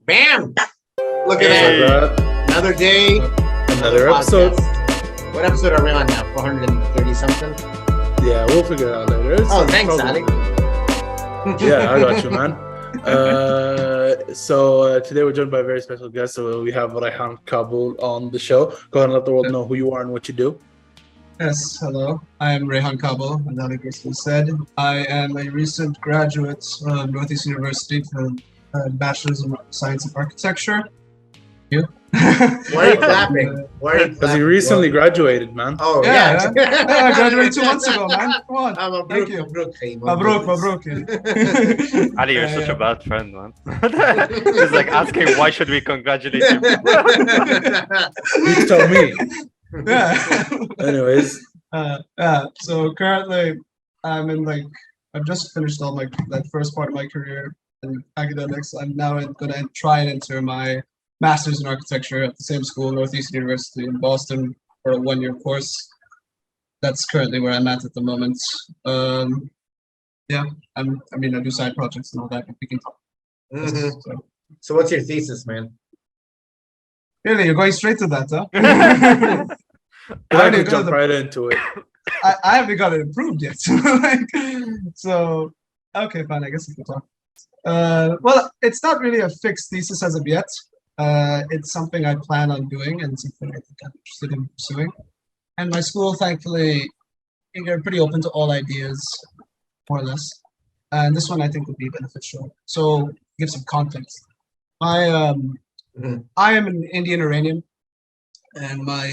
Bam! Look at that. Another day. Another episode. What episode are we on now? 430 something? Yeah, we'll figure it out later. Thanks, Ali. Yeah, I got you, man. So today we're joined by a very special guest. So we have Rayhan Kabul on the show. Go ahead and let the world know who you are and what you do. Yes, hello. I am Rayhan Kabul, as Ali Gracefully said. I am a recent graduate of Northeast University for a Bachelor's in Science of Architecture. You? Why are you clapping? Because he recently graduated, man. Oh, yeah. I graduated 2 months ago, man. Come on. Thank you. Mabruk. Ali, you're such a bad friend, man. He's like asking, why should we congratulate you? You tell me. Yeah. Anyways. So currently, I've just finished all that first part of my career in academics. I'm now going to try and enter my Master's in Architecture at the same school, Northeast University in Boston, for a 1-year course. That's currently where I'm at the moment. I do side projects and all that, but we can talk. Mm-hmm. So what's your thesis, man? Really, you're going straight to that, huh? I can jump right into it. I haven't got it approved yet. So, okay, fine, I guess we can talk. Well, it's not really a fixed thesis as of yet. It's something I plan on doing and something I think I'm interested in pursuing. And my school, thankfully, they're pretty open to all ideas, more or less. And this one I think would be beneficial. So, give some context. I am an Indian Iranian, and my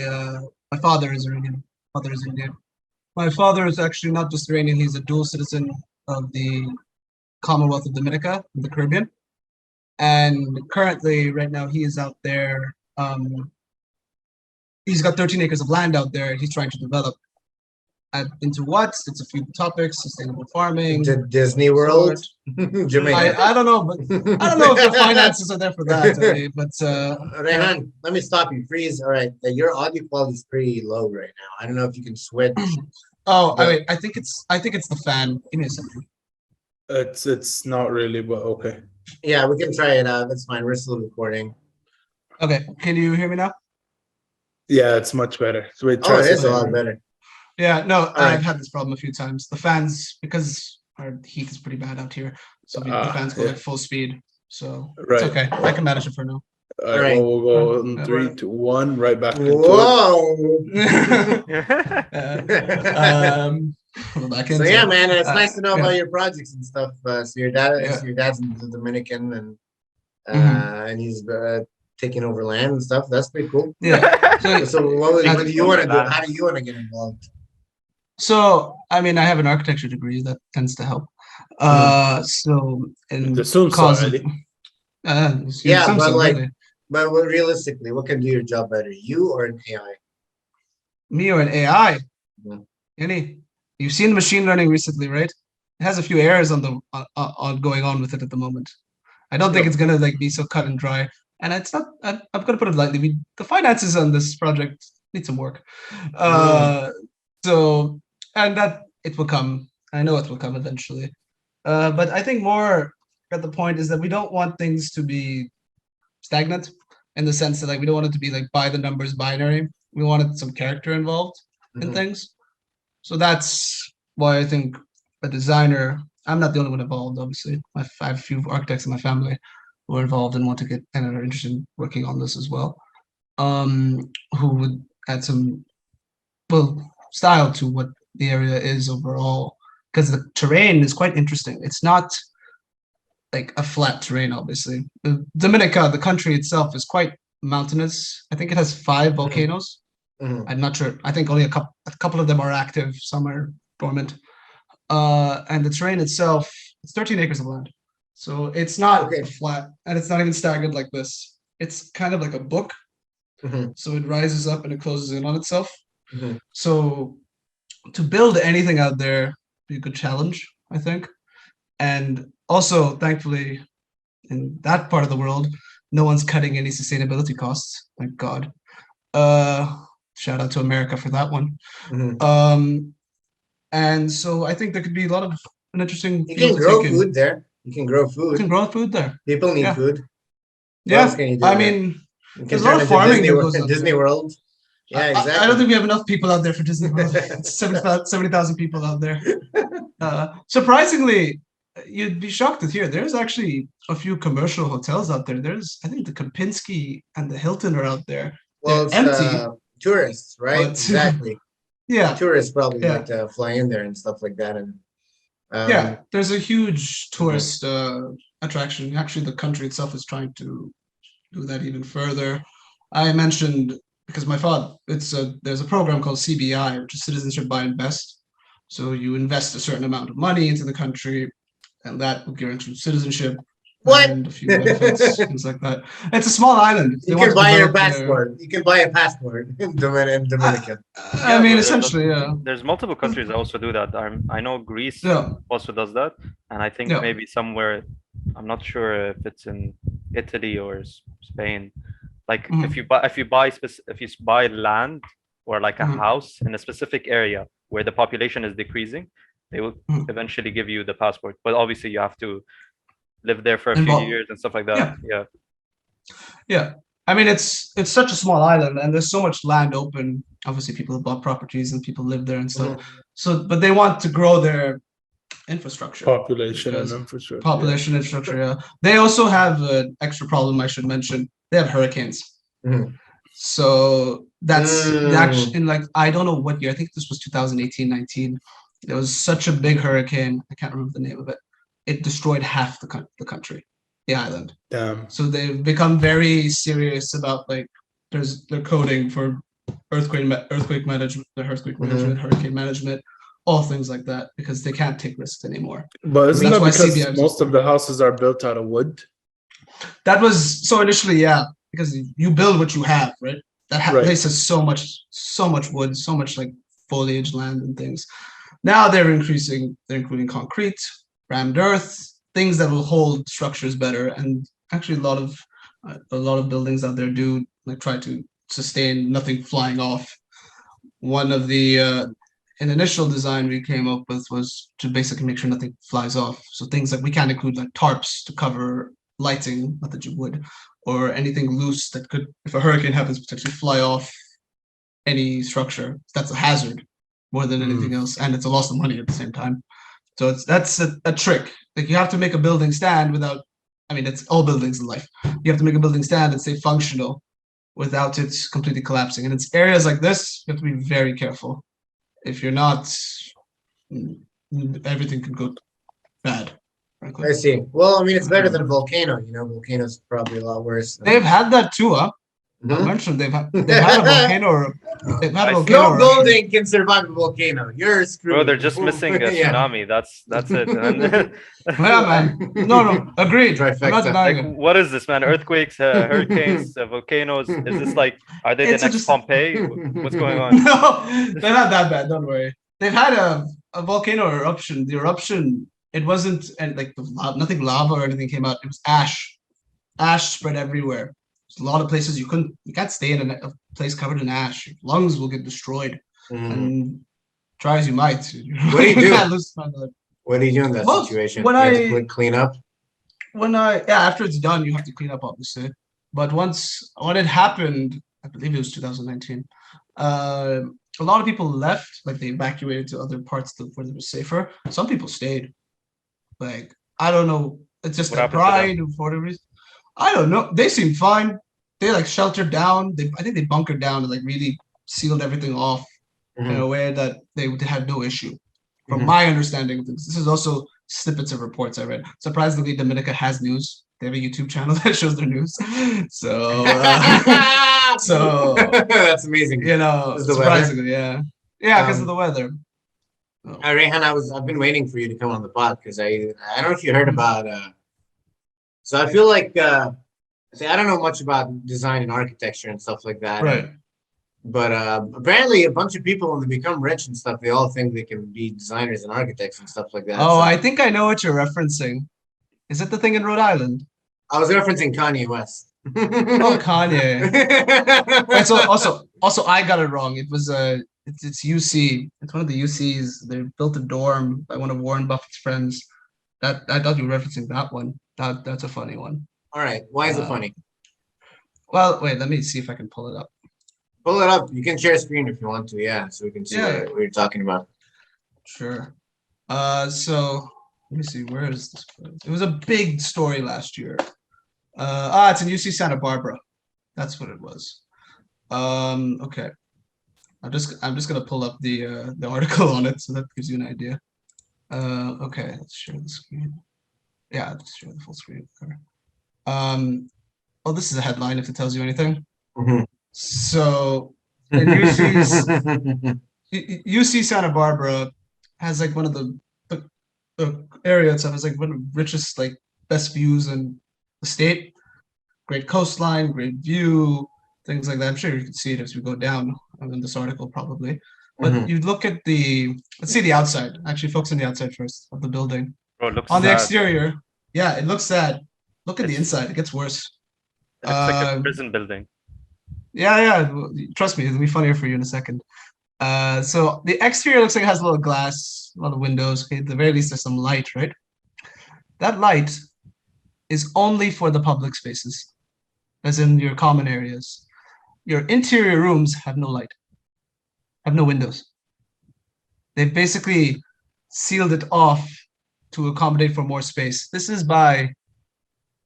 father is Iranian. Mother is Indian. My father is actually not just Iranian; he's a dual citizen of the Commonwealth of Dominica in the Caribbean. And currently, right now, he is out there. He's got 13 acres of land out there. He's trying to develop. Into what? It's a few topics: sustainable farming, Disney World, Jamaica. I don't know, but I don't know if the finances are there for that. But Rayhan, let me stop you. Freeze. All right, your audio quality is pretty low right now. I don't know if you can switch. I think it's the fan. Give me a second. It's not really, but okay. Yeah, we can try it out. That's fine. We're still recording. Okay, can you hear me now? Yeah, it's much better. So it is a lot better. Yeah, no, I've had this problem a few times. The fans, because our heat is pretty bad out here, so the fans go at full speed. So it's okay. I can manage it for now. All right. Well, we'll go in 3, 2, 1, right back into Whoa! So yeah, man, it's nice to know about your projects and stuff. So your dad's in the Dominican, and he's taking over land and stuff. That's pretty cool. Yeah. So what do you want to do? How do you want to get involved? So, I mean, I have an architecture degree that tends to help. So, in the soon already. But realistically, what can do your job better, you or an AI? Me or an AI? Yeah. You've seen machine learning recently, right? It has a few errors on going on with it at the moment. I don't think it's gonna be so cut and dry. And it's not. I'm gonna put it lightly. The finances on this project need some work. So, and that it will come. I know it will come eventually. But I think more at the point is that we don't want things to be stagnant in the sense that we don't want it to be by the numbers binary. We wanted some character involved in things. So that's why I think a designer. I'm not the only one involved. Obviously, I have a few architects in my family who are involved and want to get and are interested in working on this as well. Who would add some style to what the area is overall, because the terrain is quite interesting. It's not like a flat terrain, obviously. Dominica, the country itself, is quite mountainous. I think it has 5 volcanoes. I'm not sure. I think only a couple of them are active. Some are dormant. And the terrain itself, it's 13 acres of land. So it's not flat, and it's not even staggered like this. It's kind of like a book. So it rises up and it closes in on itself. So to build anything out there be a good challenge, I think. And also, thankfully, in that part of the world, no one's cutting any sustainability costs. Thank God. Shout out to America for that one. And so I think there could be a lot of an interesting. You can grow food there. You can grow food. You can grow food there. People need food. What else Yeah, can you do I there? mean, You can there's a lot turn of into farming Disney, that goes on Disney there. World. Yeah, exactly. I don't think we have enough people out there for Disney World. It's 70,000 people out there. Surprisingly, you'd be shocked to hear there's actually a few commercial hotels out there. I think the Kempinski and the Hilton are out there. Well, They're it's empty, tourists, right? but Exactly. yeah, Tourists probably yeah. like to fly in there and stuff like that. And Yeah, there's a huge Mhm. tourist attraction. Actually, the country itself is trying to do that even further. I mentioned because my father, there's a program called CBI, which is Citizenship by Invest. So you invest a certain amount of money into the country, and that will guarantee citizenship What? and a few benefits, things like that. It's a small island. They You want can to buy your develop their- passport. You can buy a passport in Dominican. I mean, but essentially, yeah. there's multiple countries that also do that. I know Greece Yeah. also does that, and I think Yeah. maybe somewhere, I'm not sure if it's in Italy or Spain. Like Mhm. if you buy land or like a Mhm. house in a specific area where the population is decreasing, they will Mhm. eventually give you the passport. But obviously, you have to live there for a few Involved. years and stuff like that. Yeah. Yeah. I mean, it's such a small island, and there's so much land open. Obviously, people have bought properties and people live there and stuff. So, but they want to grow their infrastructure, Population and because infrastructure. population infrastructure. Yeah. They also have an extra problem I should mention. They have hurricanes. Mhm. So that's Mm. actually in like I don't know what year. I think this was 2018, 19. There was such a big hurricane. I can't remember the name of it. It destroyed half the country, the island. Damn. So they've become very serious about like they're coding for earthquake management, hurricane management, all things like that, because they can't take risks anymore. But isn't That's that why because CBI most of the houses are built out of wood? That was so initially, yeah, because you build what you have, right? That Right. place has so much wood, so much like foliage, land, and things. Now they're including concrete, rammed earth, things that will hold structures better. And actually, a lot of buildings out there do like try to sustain nothing flying off. One of the an initial design we came up with was to basically make sure nothing flies off. So things like we can't include like tarps to cover lighting, not that you would, or anything loose that could, if a hurricane happens, potentially fly off any structure. That's a hazard more than anything else, and it's a loss of money at the same time. So that's a trick. Like you have to make a building stand without. I mean, it's all buildings in life. You have to make a building stand and stay functional without it completely collapsing. And it's areas like this you have to be very careful. If you're not, everything can go bad. Frankly. I see. Well, I mean, it's better than a volcano. You know, volcanoes probably a lot worse. They've had that too, huh? I Mhm. mentioned they've had a volcano. They've had a volcano. No eruption. building can survive a volcano. You're screwed. Bro, they're just missing a Yeah. tsunami. That's it. Yeah, man. No, agreed. I'm not Trifecta. denying Like, it. what is this, man? Earthquakes, hurricanes, volcanoes. Is this like, are they the It's next just- Pompeii? What's going on? No, they're not that bad. Don't worry. They've had a volcano eruption. The eruption, it wasn't and like nothing lava or anything came out. It was ash. Ash spread everywhere. There's a lot of places you can't stay in a place covered in ash. Your lungs will get destroyed. And try as you might. What do you do? can't lose none of it. What do you do in that Well, situation? when You have to I- clean up. After it's done, you have to clean up, obviously. But when it happened, I believe it was 2019. A lot of people left, like they evacuated to other parts where it was safer. Some people stayed. Like I don't know, it's just What their happened to pride for whatever reason. I don't know. They seemed fine. They like sheltered down. I think they bunkered down and like really sealed everything off in a way that they had no issue. From my understanding of things, this is also snippets of reports I read. Surprisingly, Dominica has news. They have a YouTube channel that shows their news. So, so That's amazing. you know, Is the surprisingly, yeah, because of the weather. Rayhan, I've been waiting for you to come on the pod because I don't know if you heard about. So I feel like see, I don't know much about design and architecture and stuff like that. Right. But apparently, a bunch of people, when they become rich and stuff, they all think they can be designers and architects and stuff like that. Oh, So I think I know what you're referencing. Is it the thing in Rhode Island? I was referencing Kanye West. Oh, Kanye. Right, so also I got it wrong. It was it's UC. It's one of the UCs. They built a dorm by one of Warren Buffett's friends. That I thought you were referencing that one. That's a funny one. All right. Why is it funny? Well, wait, let me see if I can pull it up. Pull it up. You can share screen if you want to, yeah, so we can see Yeah. what you're talking about. Sure. So let me see, where is this? It was a big story last year. It's in UC Santa Barbara. That's what it was. Okay. I'm just gonna pull up the article on it, so that gives you an idea. Okay, let's share the screen. Yeah, let's share the full screen. Oh, this is a headline if it tells you anything. Mhm. So in UC Santa Barbara has like one of the area itself has like one of the richest, like best views in the state. Great coastline, great view, things like that. I'm sure you can see it as we go down in this article probably. But Mhm. you look at let's see the outside. Actually, focus on the outside first of the building. Bro, it looks On the sad. exterior, yeah, it looks sad. Look at the It's- inside; it gets worse. It looks like a Um, prison building. Yeah. Trust me, it'll be funnier for you in a second. So the exterior looks like it has a little glass, a lot of windows. Okay, at the very least, there's some light, right? That light is only for the public spaces, as in your common areas. Your interior rooms have no light, have no windows. They've basically sealed it off to accommodate for more space. This is by,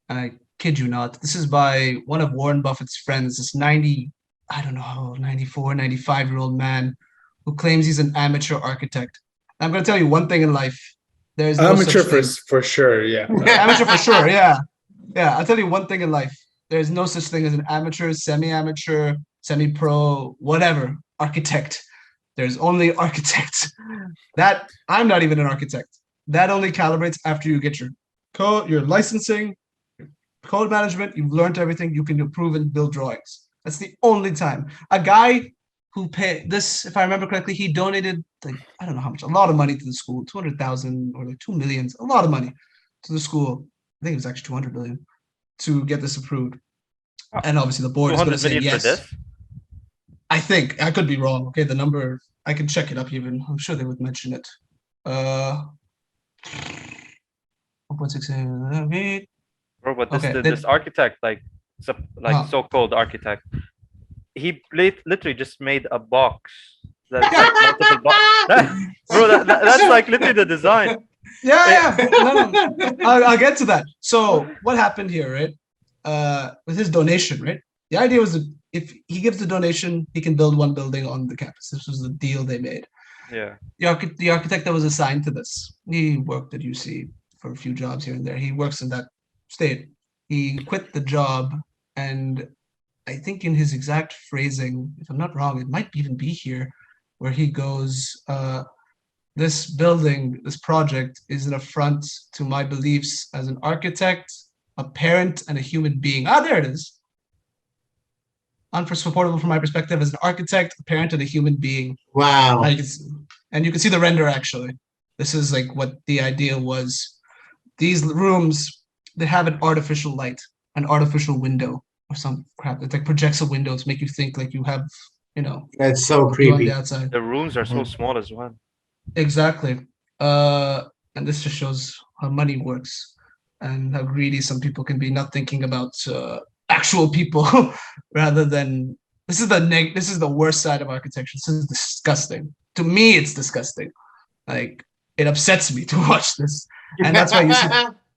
I kid you not, this is by one of Warren Buffett's friends, this 90, I don't know, 94, 95-year-old man who claims he's an amateur architect. I'm going to tell you one thing in life. There's no Amateur such thing. for sure, yeah. Amateur for sure, yeah. Yeah, I'll tell you one thing in life. There's no such thing as an amateur, semi-amateur, semi-pro, whatever, architect. There's only architects. That I'm not even an architect. That only calibrates after you get your code, your licensing, your code management. You've learned everything. You can approve and build drawings. That's the only time. A guy who paid this, if I remember correctly, he donated like I don't know how much, a lot of money to the school, 200,000 or like 2 million, a lot of money to the school. I think it was actually 200 billion to get this approved. And obviously the board is going to 200 say million for yes. this? I think I could be wrong. Okay, the number I can check it up even. I'm sure they would mention it. 1.68. Bro, but Okay, this architect, like so-called architect, he literally just made a box that's like multiple bro, that's like literally the design. Yeah. No. I'll get to that. So what happened here, right? With his donation, right? The idea was that if he gives the donation, he can build one building on the campus. This was the deal they made. Yeah. The architect that was assigned to this, he worked at UC for a few jobs here and there. He works in that state. He quit the job, and I think in his exact phrasing, if I'm not wrong, it might even be here, where he goes, this building, this project is an affront to my beliefs as an architect, a parent, and a human being. There it is. Unsupportable from my perspective as an architect, a parent, and a human being. Wow. And you can see the render actually. This is like what the idea was. These rooms, they have an artificial light, an artificial window or some crap. It like projects a window to make you think like you have, That's so you on creepy. the outside. The rooms are so small as well. Exactly. And this just shows how money works and how greedy some people can be, not thinking about actual people rather than this is the worst side of architecture. This is disgusting. To me, it's disgusting. Like it upsets me to watch this. And that's why you see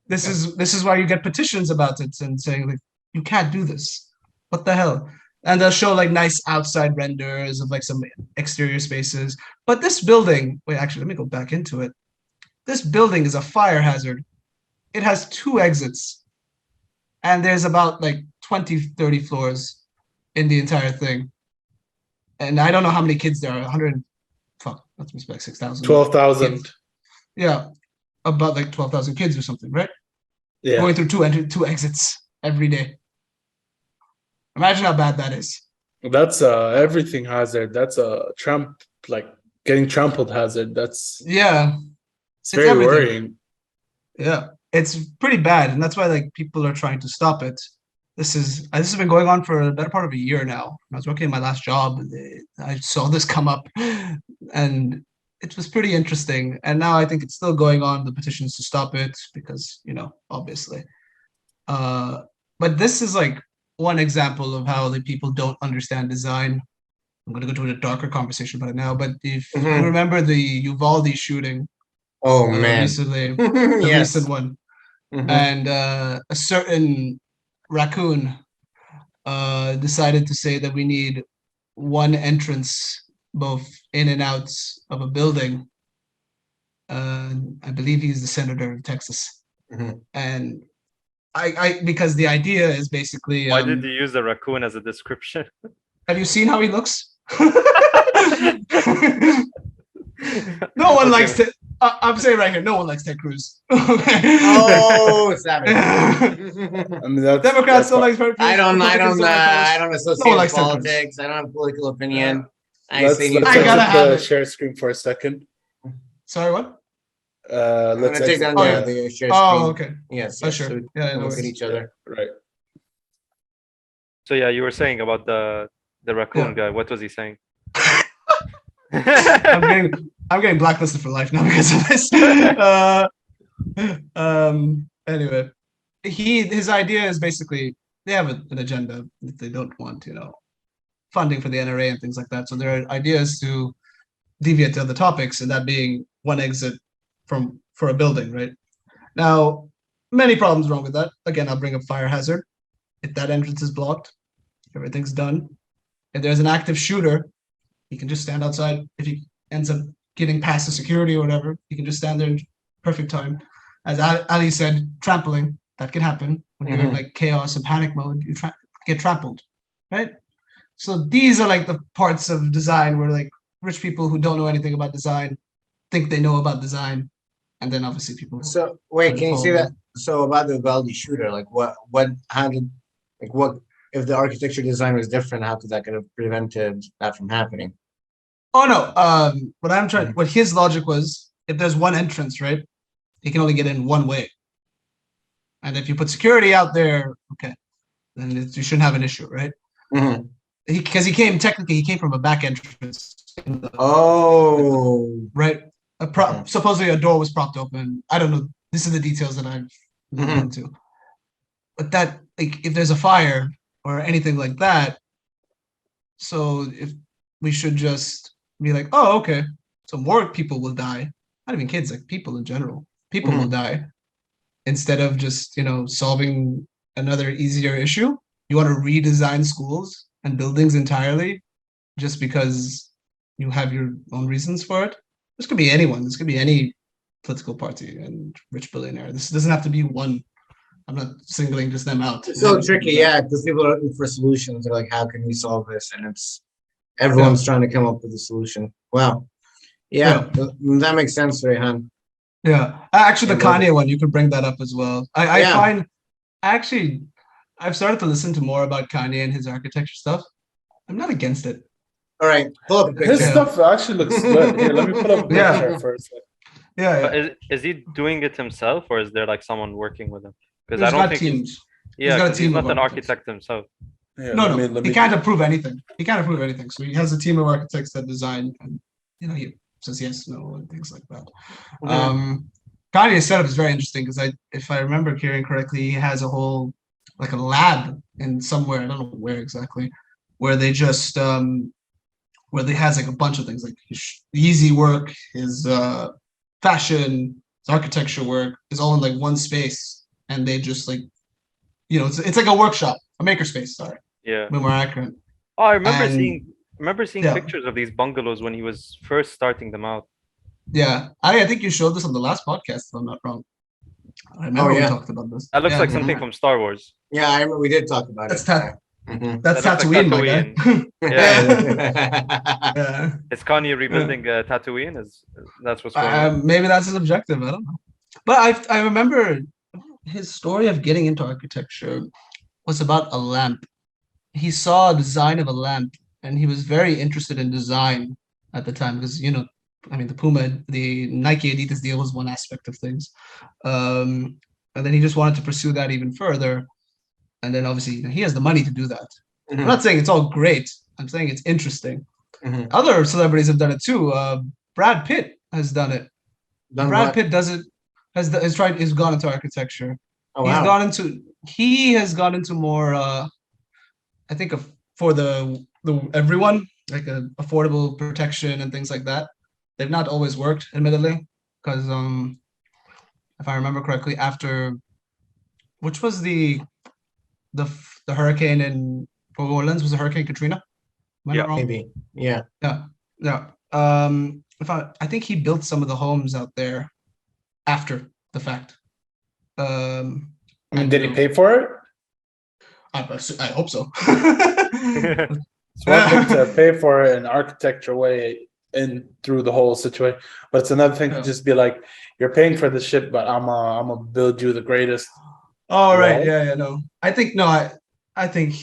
this is why you get petitions about it and saying like you can't do this. What the hell? And they'll show like nice outside renders of like some exterior spaces. But this building, wait, actually, let me go back into it. This building is a fire hazard. It has 2 exits. And there's about like 20, 30 floors in the entire thing. And I don't know how many kids there are. 100, let's respect 6,000. 12,000. Yeah, about like 12,000 kids or something, right? Yeah. Going through two exits every day. Imagine how bad that is. That's everything hazard. That's a getting trampled hazard. It's very everything. worrying. Yeah, it's pretty bad, and that's why like people are trying to stop it. This has been going on for a better part of a year now. I was working at my last job. I saw this come up, and it was pretty interesting. And now I think it's still going on, the petitions to stop it, because obviously. But this is like one example of how like people don't understand design. I'm gonna go to a darker conversation about it now, but if you remember the Uvalde shooting, Oh man, recently, the yes. recent one, and a certain raccoon decided to say that we need one entrance both in and out of a building. I believe he's the senator of Texas, and I because the idea is basically. Why did you use the raccoon as a description? Have you seen how he looks? No one likes to. I'm saying right here, no one likes Ted Cruz. Oh, savage. I mean, Democrats don't like Ted Cruz. I don't associate No one likes politics. I don't have political opinion. Let's I gotta have it. share screen for a second. Sorry, what? Let's take down the share screen. Oh, okay. Yes. Oh, sure. So Yeah, no look at worries. each other. Right. So yeah, you were saying about the raccoon guy. What was he saying? I'm getting blacklisted for life now because of this. Anyway, his idea is basically they have an agenda that they don't want, funding for the NRA and things like that. So their idea is to deviate to other topics, and that being one exit for a building, right? Now, many problems wrong with that. Again, I'll bring up fire hazard. If that entrance is blocked, everything's done. If there's an active shooter, he can just stand outside. If he ends up getting past the security or whatever, he can just stand there in perfect time. As Ali said, trampling, that can happen. When you're in like chaos and panic mode, you get trampled, right? So these are like the parts of design where like rich people who don't know anything about design think they know about design. And then obviously people. So wait, can you see that? So about the Uvalde shooter, like what if the architecture design was different, how could that could have prevented that from happening? Oh no. What his logic was, if there's one entrance, right, he can only get in one way. And if you put security out there, okay, then you shouldn't have an issue, right? Because he came from a back entrance. Right. Supposedly a door was propped open. I don't know. This is the details that I've looked into. But that, like, if there's a fire or anything like that, so if we should just be like, oh, okay, so more people will die. Not even kids, like people in general. People will die instead of just solving another easier issue. You want to redesign schools and buildings entirely just because you have your own reasons for it. This could be anyone. This could be any political party and rich billionaire. This doesn't have to be one. I'm not singling just them out. It's so tricky, yeah, because people are looking for solutions. They're like, how can we solve this? And everyone's trying to come up with a solution. Wow. Yeah. That makes sense, Rayhan. Yeah. Actually, the Kanye one, you could bring that up as well. I find, actually, I've started to listen to more about Kanye and his architecture stuff. I'm not against it. All right. Pull up a picture. His stuff actually looks good. Here, let me pull up a picture first. Yeah. Is he doing it himself, or is there like someone working with him? Because I don't think teams. he's not an architect himself. Yeah, no, he can't approve anything. So he has a team of architects that design, and he says yes, no, and things like that. Kanye's setup is very interesting because if I remember hearing correctly, he has a whole like a lab in somewhere, I don't know where exactly, where they just where they has like a bunch of things like his Yeezy work, his fashion, his architecture work is all in like one space, and they just like it's like a workshop, a makerspace. Sorry. Yeah. When we're accurate. Oh, I remember seeing pictures of these bungalows when he was first starting them out. Yeah, I think you showed this on the last podcast, if I'm not wrong. I remember we talked about this. That looks like something from Star Wars. Yeah, I remember we did talk about it. That's Tatooine, my guy. Yeah. Is Kanye rebuilding Tatooine? That's what's going on? Maybe that's his objective. I don't know. But I remember his story of getting into architecture was about a lamp. He saw a design of a lamp, and he was very interested in design at the time because the Nike Adidas deal was one aspect of things, and then he just wanted to pursue that even further. And then obviously he has the money to do that. I'm not saying it's all great. I'm saying it's interesting. Other celebrities have done it too. Brad Pitt has done it. Pitt does it. He's gone into architecture. Oh, wow. He has gone into more I think for the everyone, like a affordable protection and things like that, they've not always worked, admittedly, because if I remember correctly, after which was the hurricane in New Orleans, was a Hurricane Katrina? Am I not wrong? Maybe. Yeah. Yeah, yeah. I think he built some of the homes out there after the fact. I mean, did he pay for it? I hope so. It's one thing to pay for it in architecture way in through the whole situation, but it's another thing to just be like, you're paying for the shit, but I'm gonna build you the greatest. Oh right, yeah, no. I think I think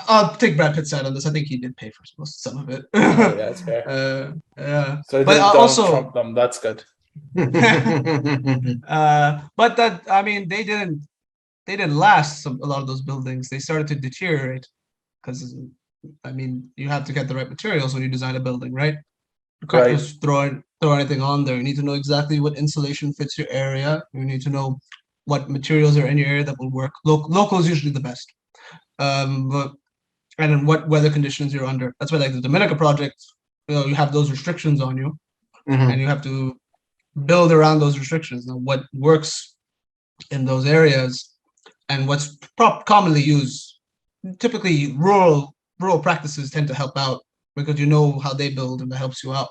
I'll take Brad Pitt's side on this. I think he did pay for some of it. Yeah, that's fair. Yeah. So but also Trump them. That's good. But that I mean they didn't last a lot of those buildings. They started to deteriorate because I mean you have to get the right materials when you design a building, right? You can't just throw anything on there. You need to know exactly what insulation fits your area. You need to know what materials are in your area that will work. Local is usually the best. But and then what weather conditions you're under. That's why like the Dominica project, you have those restrictions on you, and you have to build around those restrictions. Now, what works in those areas and what's commonly used, typically rural practices tend to help out because you know how they build and that helps you out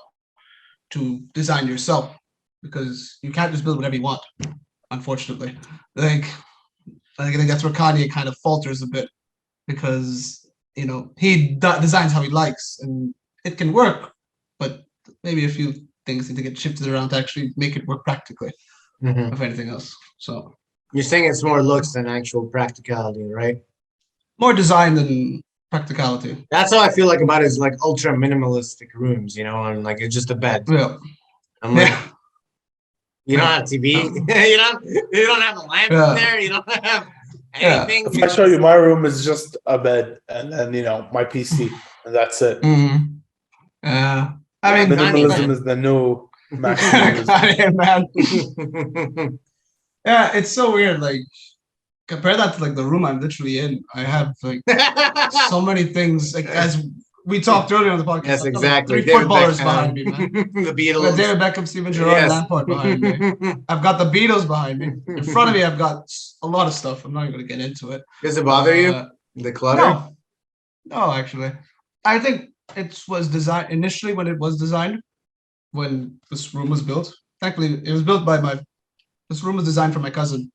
to design yourself because you can't just build whatever you want, unfortunately. Like I think that's where Kanye kind of falters a bit because he designs how he likes and it can work, but maybe a few things need to get shifted around to actually make it work practically, if anything else. So you're saying it's more looks than actual practicality, right? More design than practicality. That's how I feel like about his like ultra minimalistic rooms, and like it's just a bed. Yeah. I'm like, you don't have TV, you don't have a lamp in there, you don't have anything. If I show you my room is just a bed and then my PC and that's it. I mean, minimalism is the new maximalism. Yeah, it's so weird. Like compare that to like the room I'm literally in. I have like so many things. Like as we talked earlier on the podcast. Yes, exactly. 3 footballers behind me, man. The Beatles. David Beckham, Steven Gerrard, Lampard behind me. I've got the Beatles behind me. In front of me, I've got a lot of stuff. I'm not even going to get into it. Does it bother you? The clutter? No, actually. I think it was designed initially when it was designed, when this room was built. Thankfully, it was built by this room was designed for my cousin,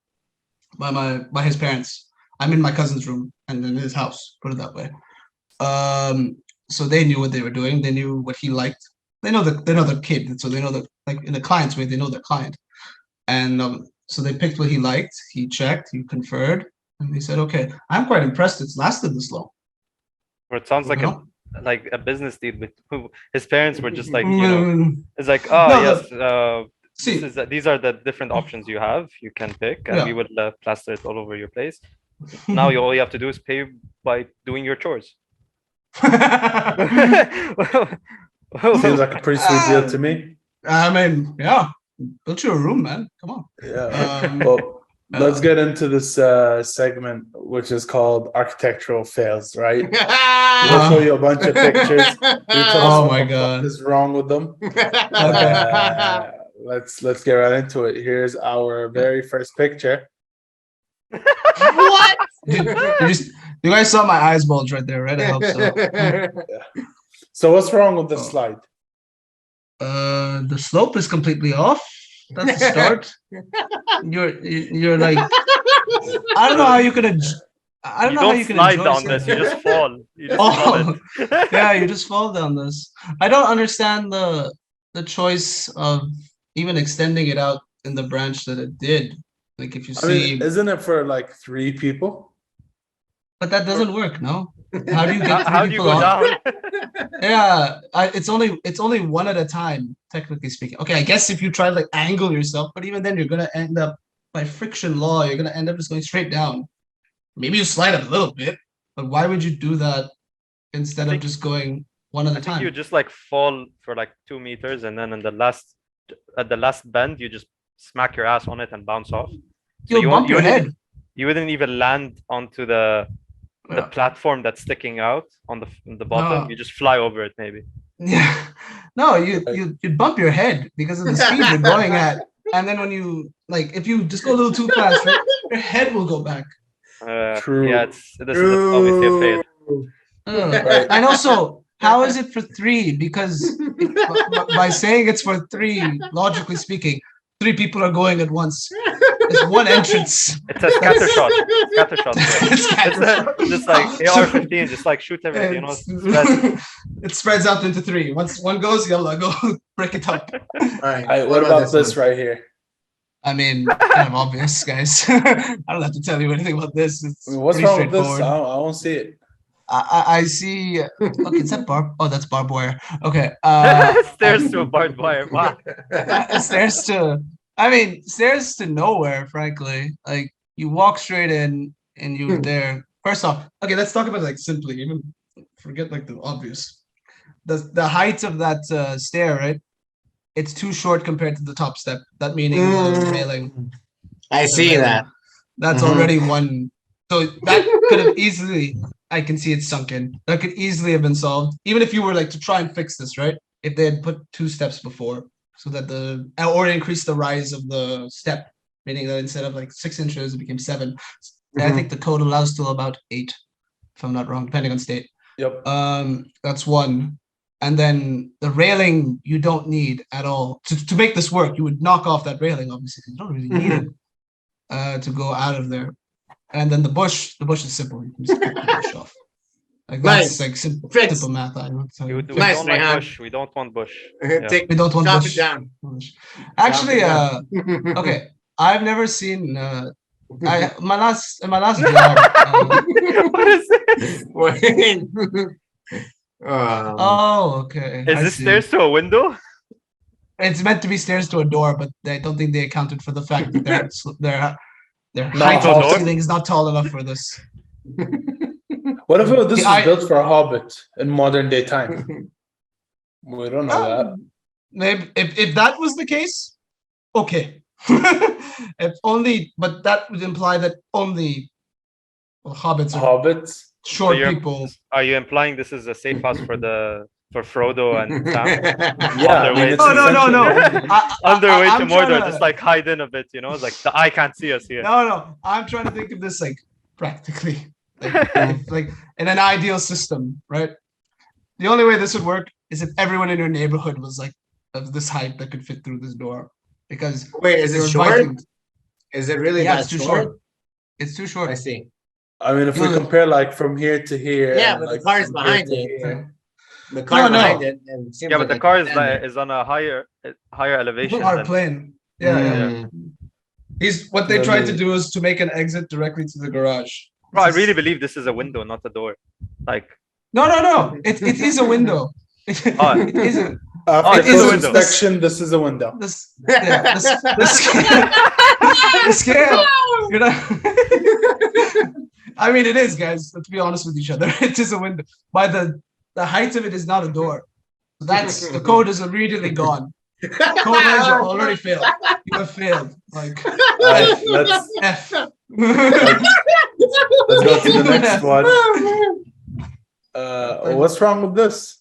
by his parents. I'm in my cousin's room and in his house, put it that way. So they knew what they were doing. They knew what he liked. They know the kid, so they know like in the client's way, they know their client. And so they picked what he liked. He checked, he conferred, and he said, "Okay, I'm quite impressed. It's lasted this long." Or it sounds like a business deal with who his parents were just like it's like these are the different options you have. You can pick, and we would plaster it all over your place. Now all you have to do is pay by doing your chores. Seems like a pretty sweet deal to me. I mean, yeah, build you a room, man. Come on. Yeah. Well, let's get into this segment, which is called architectural fails. Right? We'll show you a bunch of pictures. Oh my god, what is wrong with them? Let's get right into it. Here's our very first picture. What? You guys saw my eyes bulge right there, right? I hope so. So what's wrong with the slide? The slope is completely off. That's the start. You're like, I don't know how you could. I don't know how you can slide down this. You just fall. You just fall it. Yeah, you just fall down this. I don't understand the choice of even extending it out in the branch that it did. Like if you see, isn't it for like 3 people? But that doesn't work, no. How do you get how do you go down? Yeah, it's only one at a time, technically speaking. Okay, I guess if you try to like angle yourself, but even then you're gonna end up by friction law. You're gonna end up just going straight down. Maybe you slide up a little bit, but why would you do that instead of just going one at a time? You just like fall for like 2 meters, and then at the last bend, you just smack your ass on it and bounce off. You'll bump your head. You wouldn't even land onto the the platform that's sticking out on the bottom, you just fly over it maybe. Yeah. No, you'd bump your head because of the speed you're going at. And then when you if you just go a little too fast, right, your head will go back. True. Yeah, this is obviously a fail. Right. And also, how is it for 3? Because by saying it's for 3, logically speaking, 3 people are going at once. There's one entrance. It's a scatter shot. Scatter shot. It's Just like AR-15, just like shoot everything, you know. It spreads out into 3. Once one goes, yalla, go break it up. All right. What about this right here? I mean, kind of obvious, guys. I don't have to tell you anything about this. It's What's pretty wrong with this? straightforward. I won't see it. I see. Look, is that Oh, that's barbed wire. Okay. Stairs to a barbed wire. Wow. Stairs to nowhere. Frankly, like you walk straight in and you're there. First off, okay, let's talk about simply. Even forget the obvious. The height of that stair, right? It's too short compared to the top step. That meaning the railing. I see that. That's already one. So that could have easily. I can see it's sunk in. That could easily have been solved, even if you were to try and fix this, right? If they had put 2 steps before, so that or increase the rise of the step, meaning that instead of 6 inches, it became 7. I think the code allows till about 8, if I'm not wrong, depending on state. Yep. That's one. And then the railing you don't need at all to make this work. You would knock off that railing. Obviously, you don't really need it to go out of there. And then the bush is simple. You can just cut the bush off. That's simple math. I don't tell you. We don't like bush. We don't want bush. Yeah. We don't want Chop bush. it down. Actually, okay. I've never seen. My last job. What is this? Oh, okay. Is this stairs to a window? It's meant to be stairs to a door, but I don't think they accounted for the fact that their No, height of door? the ceiling is not tall enough for this. What if this was built for a hobbit in modern day time? We don't know that. Maybe if that was the case, okay. If only, but that would imply that only hobbits are short people. Are you implying this is a safe house for Frodo and Sam? Yeah. No. On their way to I'm Mordor, trying just hide in a bit, you know? It's like the eye can't see us here. No. I'm trying to think of this practically. Like in an ideal system, right? The only way this would work is if everyone in your neighborhood was of this height that could fit through this door. Because wait, is it short? Is it really that it's too short? It's too short. I see. I mean, if we compare from here to here. Yeah, but the car is behind it. The car behind it. Yeah, but the car is on a higher elevation. Higher plane. Yeah. What they tried to do is to make an exit directly to the garage. Bro, I really believe this is a window, not a door. No. It is a window. It isn't. After it is a window. inspection, this is a window. The scale. You know. I mean, it is, guys. Let's be honest with each other. It is a window. By the height of it is not a door. That's the code is immediately gone. Code has already failed. You have failed. Let's go to the next one. What's wrong with this?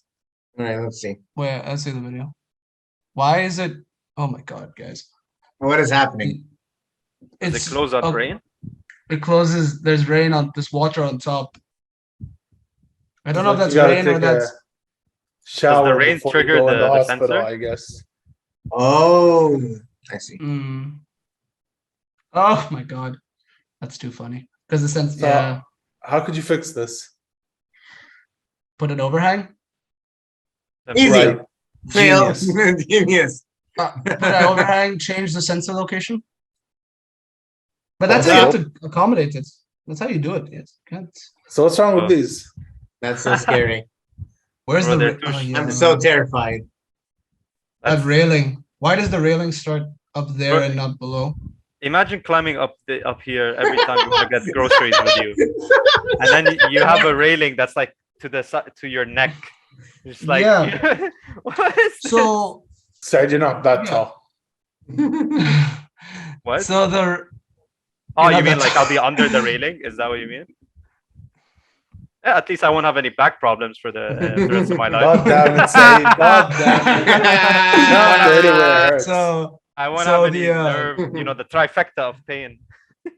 All right, let's see. Wait, I'll see the video. Why is it? Oh my god, guys! What is happening? Does it close on rain? It closes. There's rain on this water on top. I don't know if that's rain or that's shower. Does the rain trigger the sensor? I guess. Oh, I see. Oh my god, that's too funny. Because the sense. Yeah. How could you fix this? Put an overhang. Easy. Right. Fail. Genius. Genius. Put an overhang. Change the sensor location. But that's how you have to accommodate it. That's how you do it. Yes. Can't. So what's wrong with these? That's so scary. Where's the? I'm so terrified. That railing. Why does the railing start up there and not below? Imagine climbing up here every time you want to get groceries with you, and then you have a railing that's to your neck. It's what is this? So you're not that tall. What? So Oh, you mean I'll be under the railing? Is that what you mean? Yeah, at least I won't have any back problems for the rest of my life. God damn it, Saeed. God damn it. Not the area where it hurts. So I won't So have any the, nerve, the trifecta of pain.